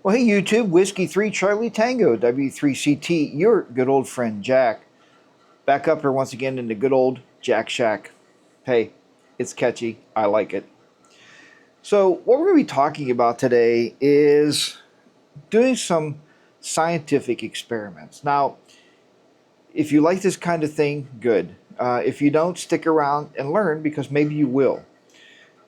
Well, hey YouTube, Whiskey 3 Charlie Tango, W3CT, your good old friend Jack. Back up here once again in the good old Jack Shack. Hey, it's catchy. I like it. So, what we're going to be talking about today is doing some scientific experiments. Now, if you like this kind of thing, good. If you don't, stick around and learn because maybe you will.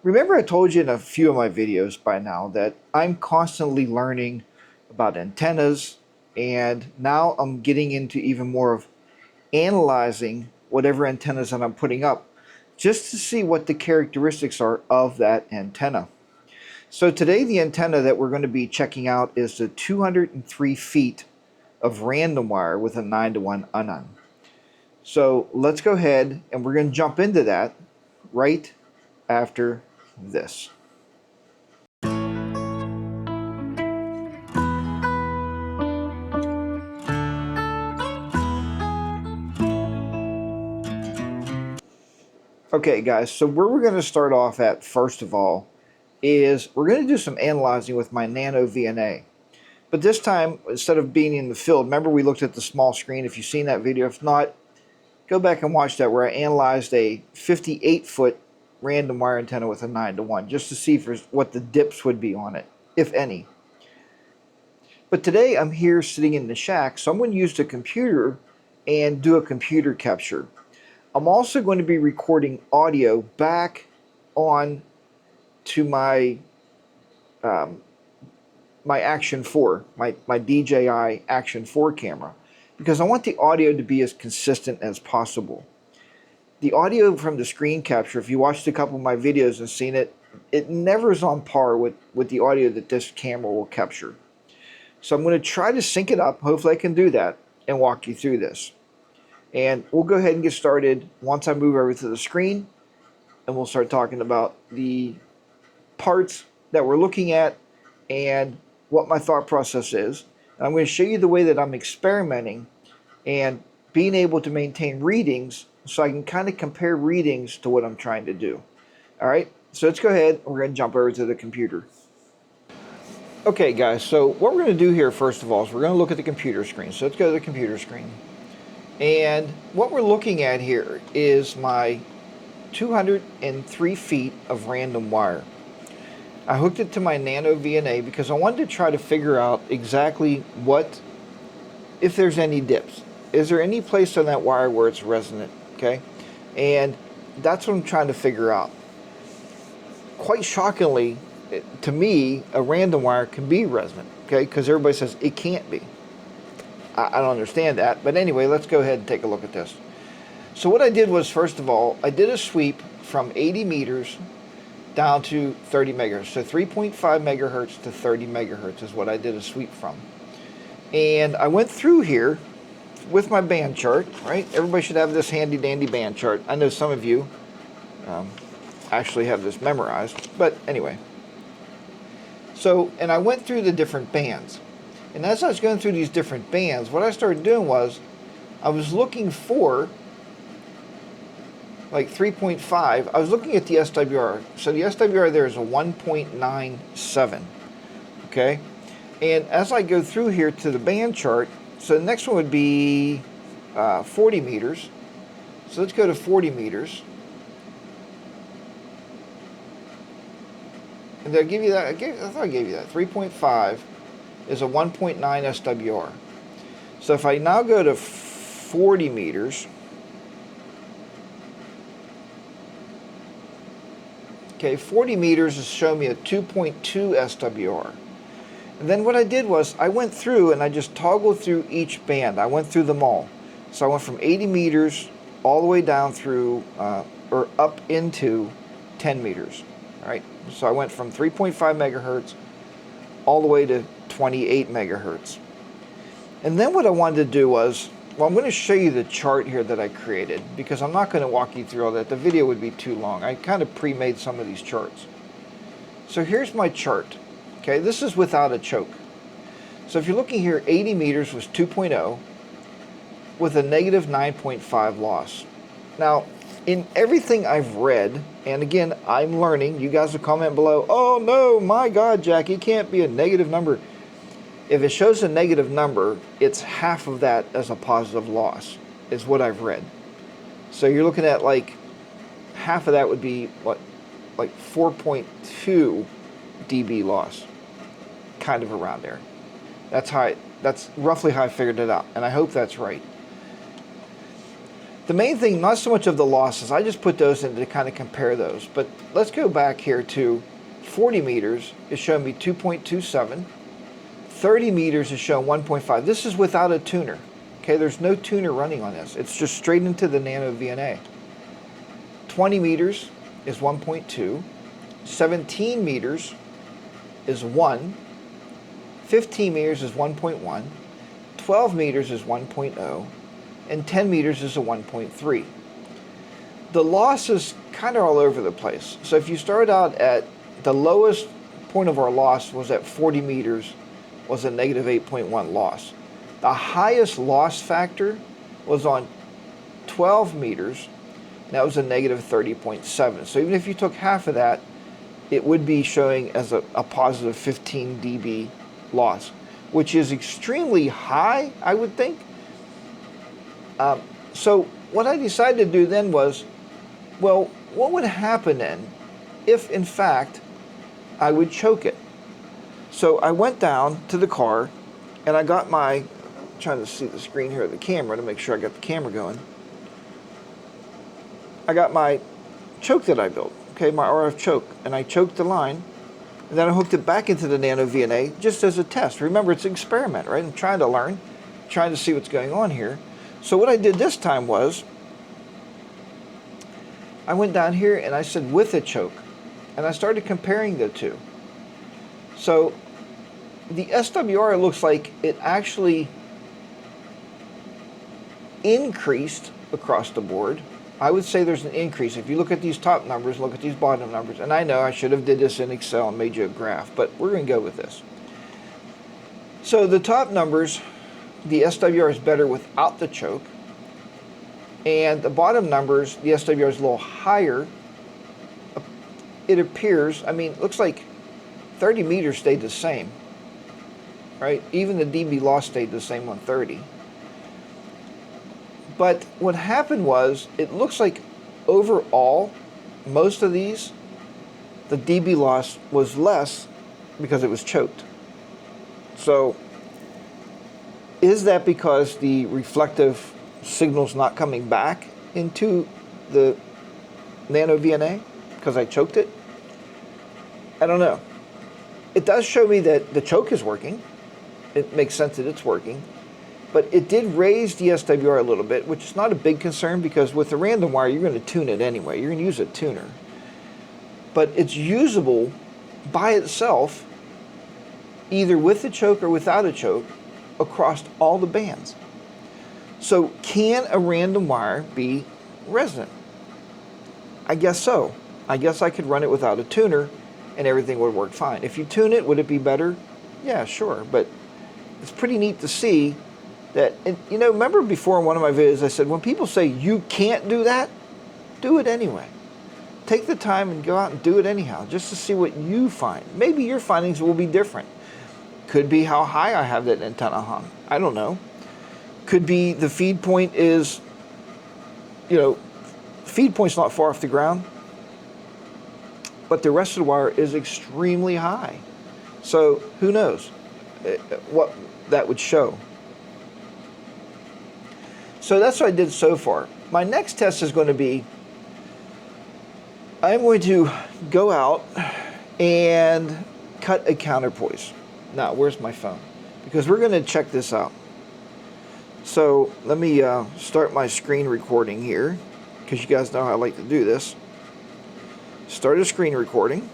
Remember, I told you in a few of my videos by now that I'm constantly learning about antennas, and now I'm getting into even more of analyzing whatever antennas that I'm putting up just to see what the characteristics are of that antenna. So today the antenna that we're going to be checking out is the 203 feet of random wire with a 9-to-1 unknown. So let's go ahead and we're going to jump into that right after this. Okay guys, so where we're going to start off at first of all is we're going to do some analyzing with my nano VNA. But this time, instead of being in the field, remember we looked at the small screen. If you've seen that video, if not, go back and watch that where I analyzed a 58-foot random wire antenna with a 9-to-1 just to see what the dips would be on it, if any. But today I'm here sitting in the shack, so I'm going to use the computer and do a computer capture. I'm also going to be recording audio back on to my my Action 4, my DJI Action 4 camera, because I want the audio to be as consistent as possible. The audio from the screen capture, if you watched a couple of my videos and seen it, it never is on par with the audio that this camera will capture. So I'm going to try to sync it up, hopefully I can do that, and walk you through this. And we'll go ahead and get started once I move over to the screen, and we'll start talking about the parts that we're looking at and what my thought process is. And I'm going to show you the way that I'm experimenting and being able to maintain readings so I can kind of compare readings to what I'm trying to do. All right, so let's go ahead and we're going to jump over to the computer. Okay guys, so what we're going to do here first of all is we're going to look at the computer screen. So let's go to the computer screen. And what we're looking at here is my 203 feet of random wire. I hooked it to my nano VNA because I wanted to try to figure out exactly if there's any dips. Is there any place on that wire where it's resonant? Okay, and that's what I'm trying to figure out. Quite shockingly, to me, a random wire can be resonant, okay, because everybody says it can't be. I don't understand that, but anyway, let's go ahead and take a look at this. So what I did was, first of all, I did a sweep from 80 meters down to 30 megahertz. So 3.5 megahertz to 30 megahertz is what I did a sweep from. And I went through here with my band chart, right? Everybody should have this handy dandy band chart. I know some of you actually have this memorized, but anyway. So, and I went through the different bands. And as I was going through these different bands, what I started doing was I was looking for like 3.5. I was looking at the SWR. So the SWR there is a 1.97. Okay? And as I go through here to the band chart, so the next one would be 40 meters. So let's go to 40 meters. And did I give you that? I thought I gave you that. 3.5 is a 1.9 SWR. So if I now go to 40 meters, okay, 40 meters is showing me a 2.2 SWR. And then what I did was I went through and I just toggled through each band. I went through them all. So I went from 80 meters all the way down through, or up into 10 meters. All right, so I went from 3.5 megahertz all the way to 28 megahertz. And then what I wanted to do was, well, I'm going to show you the chart here that I created because I'm not going to walk you through all that. The video would be too long. I kind of pre-made some of these charts. So here's my chart. Okay, this is without a choke. So if you're looking here, 80 meters was 2.0 with a negative 9.5 loss. Now, in everything I've read, and again, I'm learning, you guys will comment below, oh no, my God, Jack, it can't be a negative number. If it shows a negative number, it's half of that as a positive loss, is what I've read. So you're looking at like half of that would be what, like 4.2 dB loss, kind of around there. That's roughly how I figured it out, and I hope that's right. The main thing, not so much of the losses, I just put those in to kind of compare those. But let's go back here to 40 meters is showing me 2.27. 30 meters is showing 1.5. This is without a tuner. Okay, there's no tuner running on this. It's just straight into the nano VNA. 20 meters is 1.2. 17 meters is 1. 15 meters is 1.1. 12 meters is 1.0. And 10 meters is a 1.3. The loss is kind of all over the place. So if you start out at the lowest point of our loss was at 40 meters, was a negative 8.1 loss. The highest loss factor was on 12 meters, and that was a negative 30.7. So even if you took half of that, it would be showing as a positive 15 dB loss, which is extremely high, I would think. So what I decided to do then was, well, what would happen then if, in fact, I would choke it? So I went down to the car, and I got my, trying to see the screen here of the camera to make sure I got the camera going. I got my choke that I built, okay, my RF choke, and I choked the line, and then I hooked it back into the nano VNA just as a test. Remember, it's an experiment, right? I'm trying to learn, trying to see what's going on here. So what I did this time was, I went down here and I said with a choke, and I started comparing the two. So the SWR looks like it actually increased across the board. I would say there's an increase. If you look at these top numbers, look at these bottom numbers, and I know I should have did this in Excel and made you a graph, but we're going to go with this. So the top numbers, the SWR is better without the choke, and the bottom numbers, the SWR is a little higher. It appears, I mean, it looks like 30 meters stayed the same, right? Even the dB loss stayed the same on 30. But what happened was, it looks like overall, most of these, the dB loss was less because it was choked. So, is that because the reflective signal's not coming back into the nano VNA because I choked it? I don't know. It does show me that the choke is working. It makes sense that it's working. But it did raise the SWR a little bit, which is not a big concern because with the random wire, you're going to tune it anyway. You're going to use a tuner. But it's usable by itself, either with a choke or without a choke, across all the bands. So can a random wire be resonant? I guess so. I guess I could run it without a tuner and everything would work fine. If you tune it, would it be better? Yeah, sure. But it's pretty neat to see that, and you know, remember before in one of my videos I said, when people say you can't do that, do it anyway. Take the time and go out and do it anyhow, just to see what you find. Maybe your findings will be different. Could be how high I have that antenna hung. I don't know. Could be the feed point is, you know, feed point's not far off the ground, but the rest of the wire is extremely high. So who knows what that would show. So that's what I did so far. My next test is going to be, I'm going to go out and cut a counterpoise. Now, where's my phone? Because we're going to check this out. So let me start my screen recording here, because you guys know how I like to do this. Start a screen recording.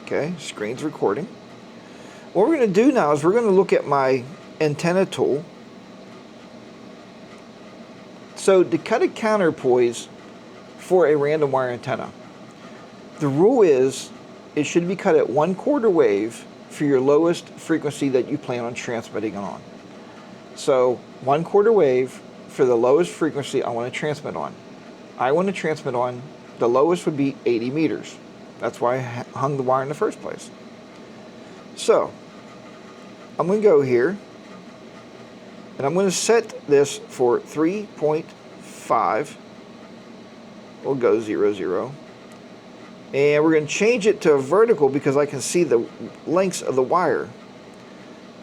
Okay, screen's recording. What we're going to do now is we're going to look at my antenna tool. So to cut a counterpoise for a random wire antenna, the rule is it should be cut at 1/4 wave for your lowest frequency that you plan on transmitting on. So 1/4 wave for the lowest frequency I want to transmit on. I want to transmit on, the lowest would be 80 meters. That's why I hung the wire in the first place. So I'm going to go here, and I'm going to set this for 3.5. We'll go 0, 0. And we're going to change it to a vertical because I can see the lengths of the wire.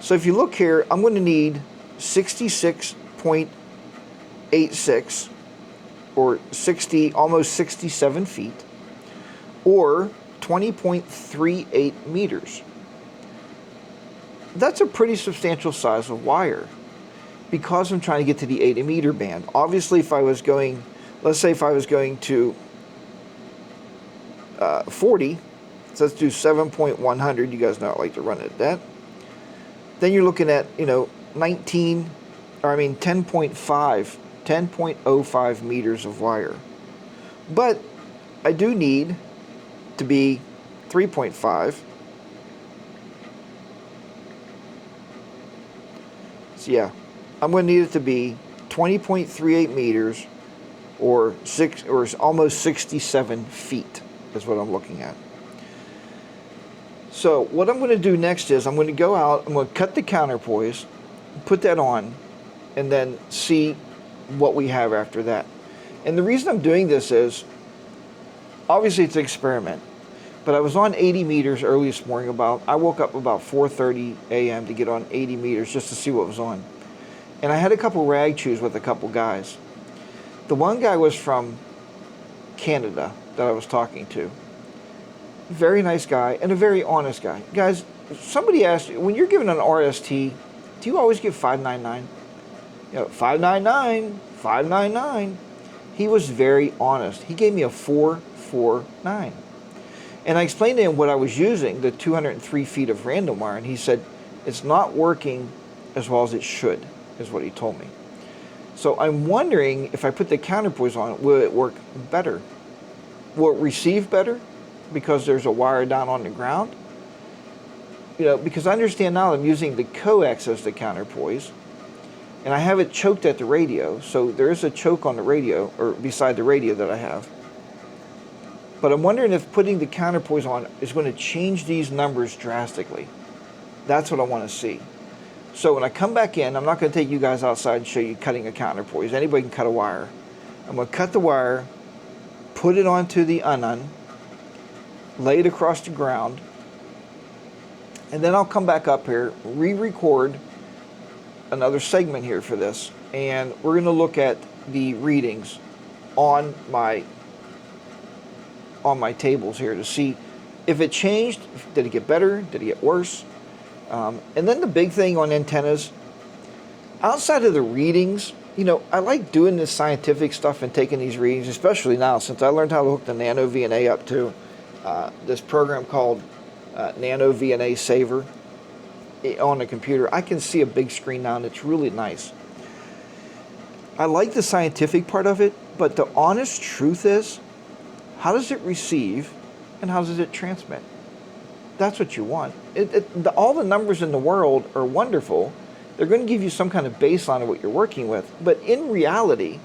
So if you look here, I'm going to need 66.86 or 60, almost 67 feet, or 20.38 meters. That's a pretty substantial size of wire because I'm trying to get to the 80 meter band. Obviously, if I was going, let's say if I was going to 40, so let's do 7.100, you guys know I like to run it at that. Then you're looking at, 10.05 meters of wire. But I do need to be 3.5. So yeah, I'm going to need it to be 20.38 meters or almost 67 feet is what I'm looking at. So what I'm going to do next is I'm going to go out, I'm going to cut the counterpoise, put that on, and then see what we have after that. And the reason I'm doing this is, obviously it's an experiment, but I was on 80 meters early this morning. I woke up about 4:30 a.m. to get on 80 meters just to see what was on. And I had a couple rag chews with a couple guys. The one guy was from Canada that I was talking to. Very nice guy and a very honest guy. Guys, somebody asked you, when you're given an RST, do you always give 599? 599, 599. He was very honest. He gave me a 449. And I explained to him what I was using, the 203 feet of random wire, and he said, it's not working as well as it should, is what he told me. So I'm wondering if I put the counterpoise on, will it work better? Will it receive better because there's a wire down on the ground? Because I understand now I'm using the coax as the counterpoise, and I have it choked at the radio, so there is a choke on the radio, or beside the radio that I have. But I'm wondering if putting the counterpoise on is going to change these numbers drastically. That's what I want to see. So when I come back in, I'm not going to take you guys outside and show you cutting a counterpoise. Anybody can cut a wire. I'm going to cut the wire, put it onto the unun, lay it across the ground, and then I'll come back up here, re-record another segment here for this, and we're going to look at the readings on my tables here to see if it changed. Did it get better? Did it get worse? And then the big thing on antennas, outside of the readings, I like doing this scientific stuff and taking these readings, especially now since I learned how to hook the Nano VNA up to this program called Nano VNA Saver on the computer. I can see a big screen now, and it's really nice. I like the scientific part of it, but the honest truth is, how does it receive and how does it transmit? That's what you want. All the numbers in the world are wonderful. They're going to give you some kind of baseline of what you're working with. But in reality,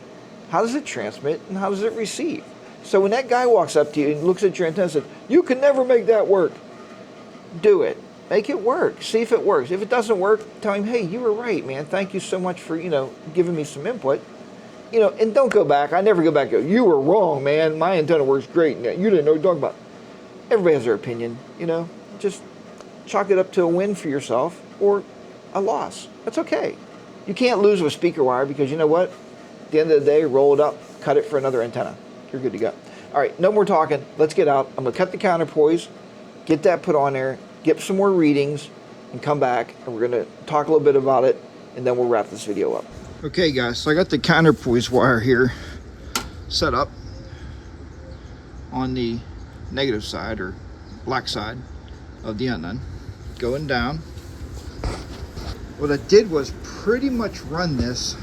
how does it transmit and how does it receive? So when that guy walks up to you and looks at your antenna and says, you can never make that work, do it. Make it work. See if it works. If it doesn't work, tell him, hey, you were right, man. Thank you so much for, giving me some input. And don't go back. I never go back and go, you were wrong, man. My antenna works great. You didn't know what you're talking about. Everybody has their opinion, Just chalk it up to a win for yourself or a loss. That's okay. You can't lose with speaker wire because you know what? At the end of the day, roll it up, cut it for another antenna. You're good to go. All right, no more talking. Let's get out. I'm going to cut the counterpoise, get that put on there, get some more readings, and come back, and we're going to talk a little bit about it, and then we'll wrap this video up. Okay, guys, so I got the counterpoise wire here set up on the negative side, or black side, of the unun, going down. What I did was pretty much run this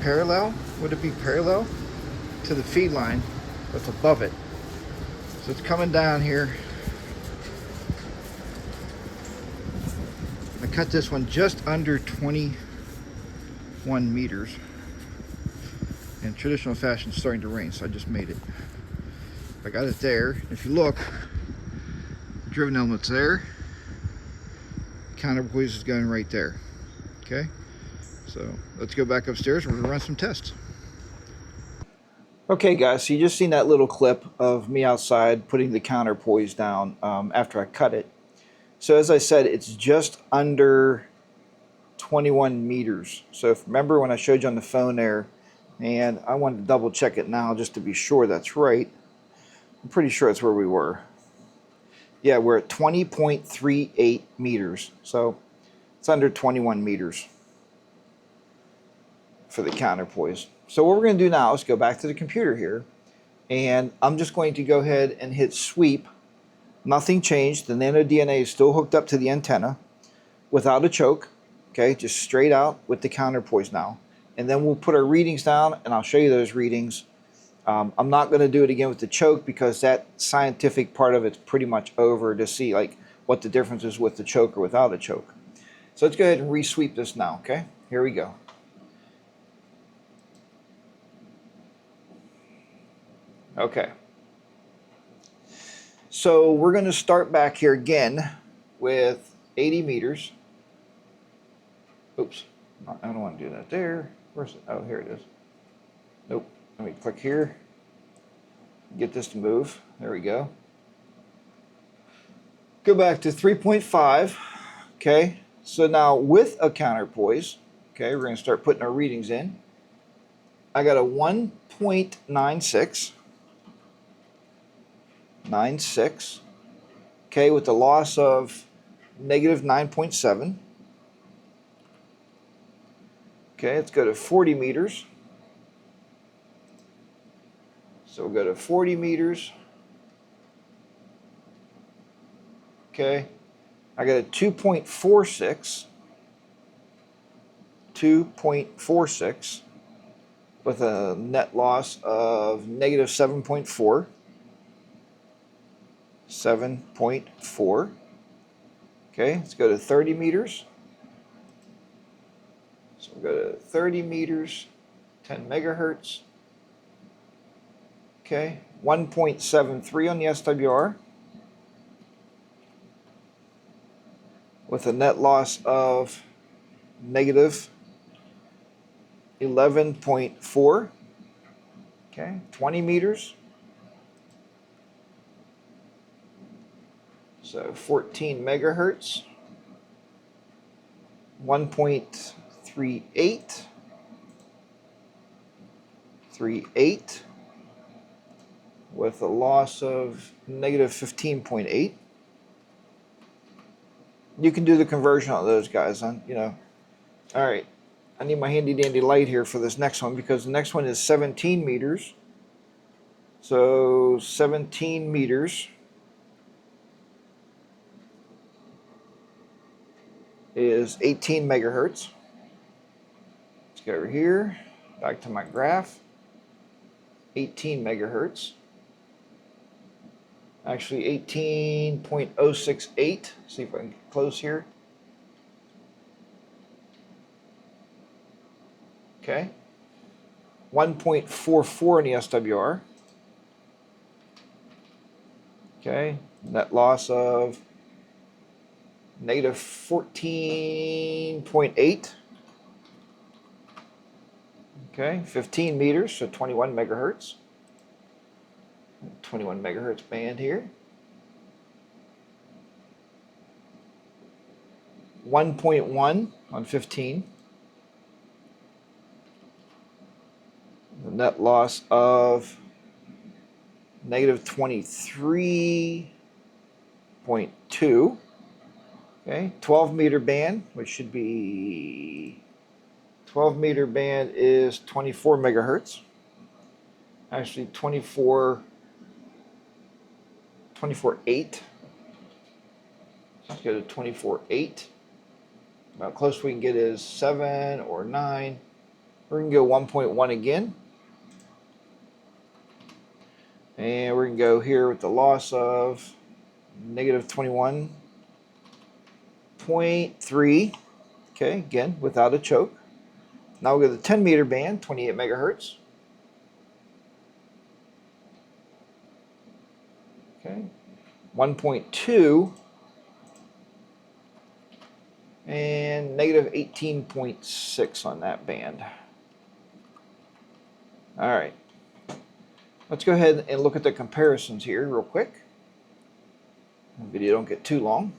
parallel. Would it be parallel to the feed line that's above it? So it's coming down here. I cut this one just under 21 meters, in traditional fashion, it's starting to rain, so I just made it. I got it there. If you look, driven element's there. Counterpoise is going right there. Okay, so let's go back upstairs. We're gonna run some tests. Okay, guys, so you just seen that little clip of me outside putting the counterpoise down after I cut it. So as I said, it's just under 21 meters. So if, remember when I showed you on the phone there, and I wanted to double check it now just to be sure that's right. I'm pretty sure that's where we were. Yeah, we're at 20.38 meters. So it's under 21 meters for the counterpoise. So what we're going to do now is go back to the computer here, and I'm just going to go ahead and hit sweep. Nothing changed. The nano DNA is still hooked up to the antenna without a choke. Okay, just straight out with the counterpoise now. And then we'll put our readings down, and I'll show you those readings. I'm not going to do it again with the choke because that scientific part of it's pretty much over to see like what the difference is with the choke or without a choke. So let's go ahead and re-sweep this now, okay? Here we go. Okay. So we're going to start back here again with 80 meters. Oops, I don't want to do that there. Where's it? Oh, here it is. Nope. Let me click here. Get this to move. There we go. Go back to 3.5. Okay. So now with a counterpoise, okay, we're going to start putting our readings in. I got a 1.96. 96. Okay, with a loss of negative 9.7. Okay, let's go to 40 meters. So we'll go to 40 meters. Okay, I got a 2.46. 2.46 with a net loss of negative 7.4. 7.4. Okay, let's go to 30 meters. So we'll go to 30 meters, 10 megahertz. Okay, 1.73 on the SWR with a net loss of negative 11.4. Okay, 20 meters. So 14 megahertz. 1.38. 38 with a loss of negative 15.8. You can do the conversion on those guys, you know. All right, I need my handy dandy light here for this next one because the next one is 17 meters. So 17 meters is 18 megahertz. Let's go over here, back to my graph. 18 megahertz. Actually 18.068. See if I can get close here. Okay. 1.44 in the SWR. Okay. Net loss of negative 14.8. Okay. 15 meters, so 21 megahertz. 21 megahertz band here. 1.1 on 15. The net loss of negative 23.2. Okay, 12 meter band, which should be 12 meter band is 24 megahertz. Actually 24.8. Let's go to 24.8. About close we can get is 7 or 9. We're going to go 1.1 again. And we're going to go here with the loss of negative 21.3. Okay, again, without a choke. Now we'll go to the 10 meter band, 28 megahertz. Okay, 1.2, and negative 18.6 on that band. All right, let's go ahead and look at the comparisons here real quick. The video don't get too long.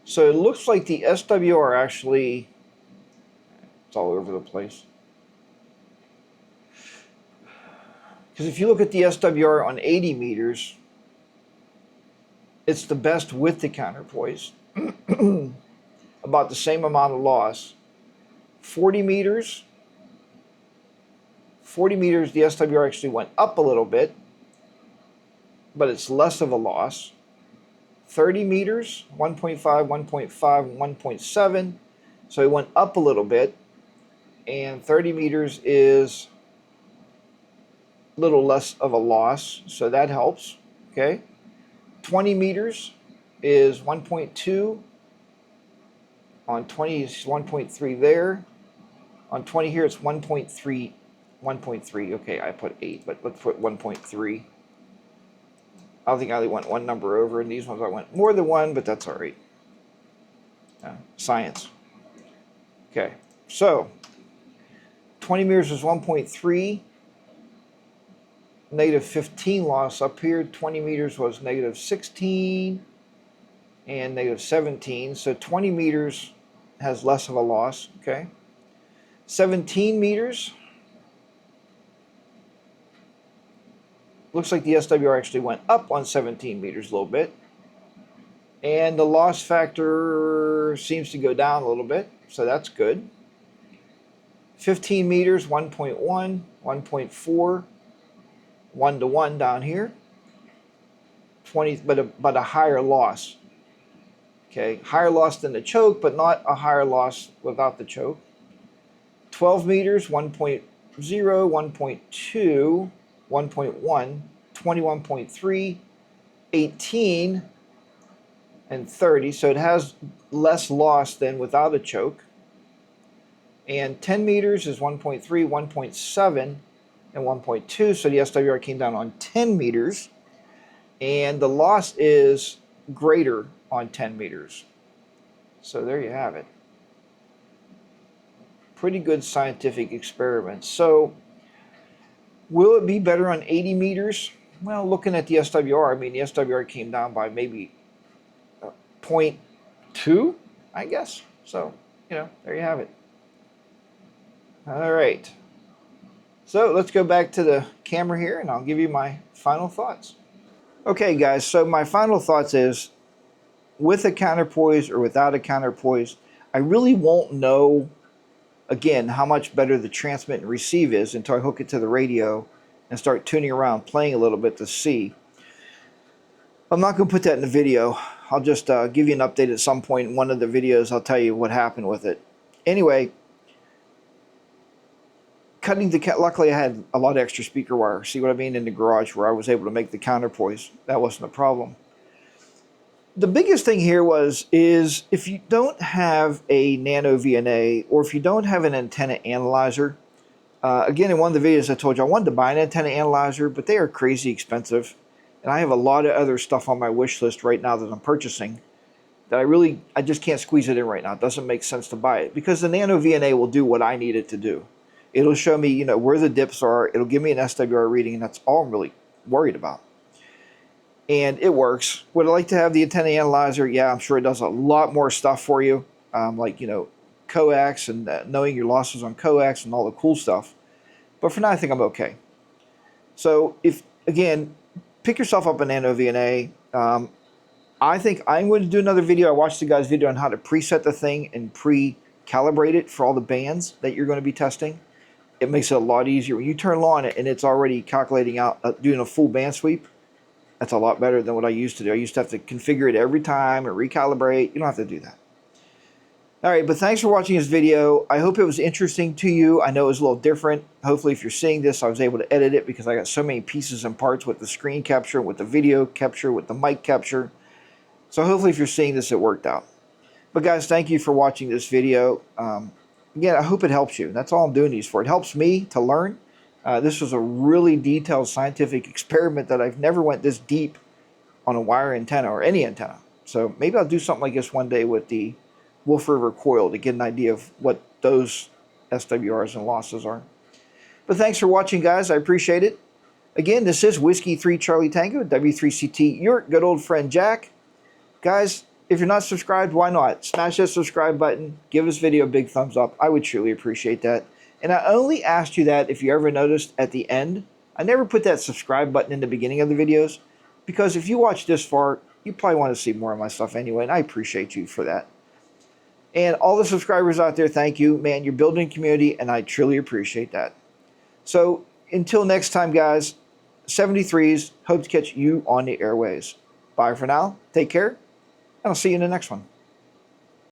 So it looks like the SWR actually, it's all over the place. Because if you look at the SWR on 80 meters, it's the best with the counterpoise. About the same amount of loss. 40 meters, the SWR actually went up a little bit, but it's less of a loss. 30 meters, 1.5, 1.5, 1.7, so it went up a little bit, and 30 meters is a little less of a loss, so that helps, okay? 20 meters is 1.2, on 20 is 1.3 there, on 20 here it's 1.3, 1.3, okay, I put 8, but let's put 1.3. I think I only went one number over, and these ones I went more than one, but that's all right. Science. Okay, so 20 meters is 1.3, negative 15 loss up here. 20 meters was negative 16 and negative 17, so 20 meters has less of a loss, okay? 17 meters, looks like the SWR actually went up on 17 meters a little bit. And the loss factor seems to go down a little bit, so that's good. 15 meters, 1.1, 1.4, 1 to 1 down here. 20, but a higher loss. Okay, higher loss than the choke, but not a higher loss without the choke. 12 meters, 1.0, 1.2, 1.1, 21.3, 18, and 30. So it has less loss than without a choke. And 10 meters is 1.3, 1.7, and 1.2. So the SWR came down on 10 meters. And the loss is greater on 10 meters. So there you have it. Pretty good scientific experiment. So will it be better on 80 meters? Well, looking at the SWR, I mean, the SWR came down by maybe 0.2, I guess. So, you know, there you have it. All right. So let's go back to the camera here, and I'll give you my final thoughts. Okay, guys, so my final thoughts is, with a counterpoise or without a counterpoise, I really won't know, again, how much better the transmit and receive is until I hook it to the radio and start tuning around, playing a little bit to see. I'm not going to put that in the video. I'll just give you an update at some point in one of the videos. I'll tell you what happened with it. Anyway, luckily I had a lot of extra speaker wire, see what I mean, in the garage, where I was able to make the counterpoise. That wasn't a problem. The biggest thing here is if you don't have a nano VNA, or if you don't have an antenna analyzer, again, in one of the videos I told you I wanted to buy an antenna analyzer, but they are crazy expensive. And I have a lot of other stuff on my wish list right now that I'm purchasing that I just can't squeeze it in right now. It doesn't make sense to buy it, because the nano VNA will do what I need it to do. It'll show me, you know, where the dips are. It'll give me an SWR reading, and that's all I'm really worried about. And it works. Would I like to have the antenna analyzer? Yeah, I'm sure it does a lot more stuff for you, like, you know, coax and knowing your losses on coax and all the cool stuff. But for now, I think I'm okay. So if, again, pick yourself up a nano VNA. I think I'm going to do another video. I watched the guy's video on how to preset the thing and pre-calibrate it for all the bands that you're going to be testing. It makes it a lot easier. When you turn on it and it's already calculating out, doing a full band sweep, that's a lot better than what I used to do. I used to have to configure it every time and recalibrate. You don't have to do that. All right, but thanks for watching this video. I hope it was interesting to you. I know it was a little different. Hopefully, if you're seeing this, I was able to edit it because I got so many pieces and parts with the screen capture, with the video capture, with the mic capture. So hopefully, if you're seeing this, it worked out. But guys, thank you for watching this video. again, I hope it helps you. That's all I'm doing these for. It helps me to learn. This was a really detailed scientific experiment that I've never went this deep on a wire antenna or any antenna. So maybe I'll do something like this one day with the Wolf River coil to get an idea of what those SWRs and losses are. But thanks for watching, guys. I appreciate it. Again, this is Whiskey 3 Charlie Tango, W3CT, your good old friend Jack. Guys, if you're not subscribed, why not? Smash that subscribe button. Give this video a big thumbs up. I would truly appreciate that. And I only asked you that, if you ever noticed, at the end. I never put that subscribe button in the beginning of the videos, because if you watch this far, you probably want to see more of my stuff anyway, and I appreciate you for that. And all the subscribers out there, thank you. Man, you're building a community, and I truly appreciate that. So until next time, guys, 73s, hope to catch you on the airways. Bye for now. Take care, and I'll see you in the next one.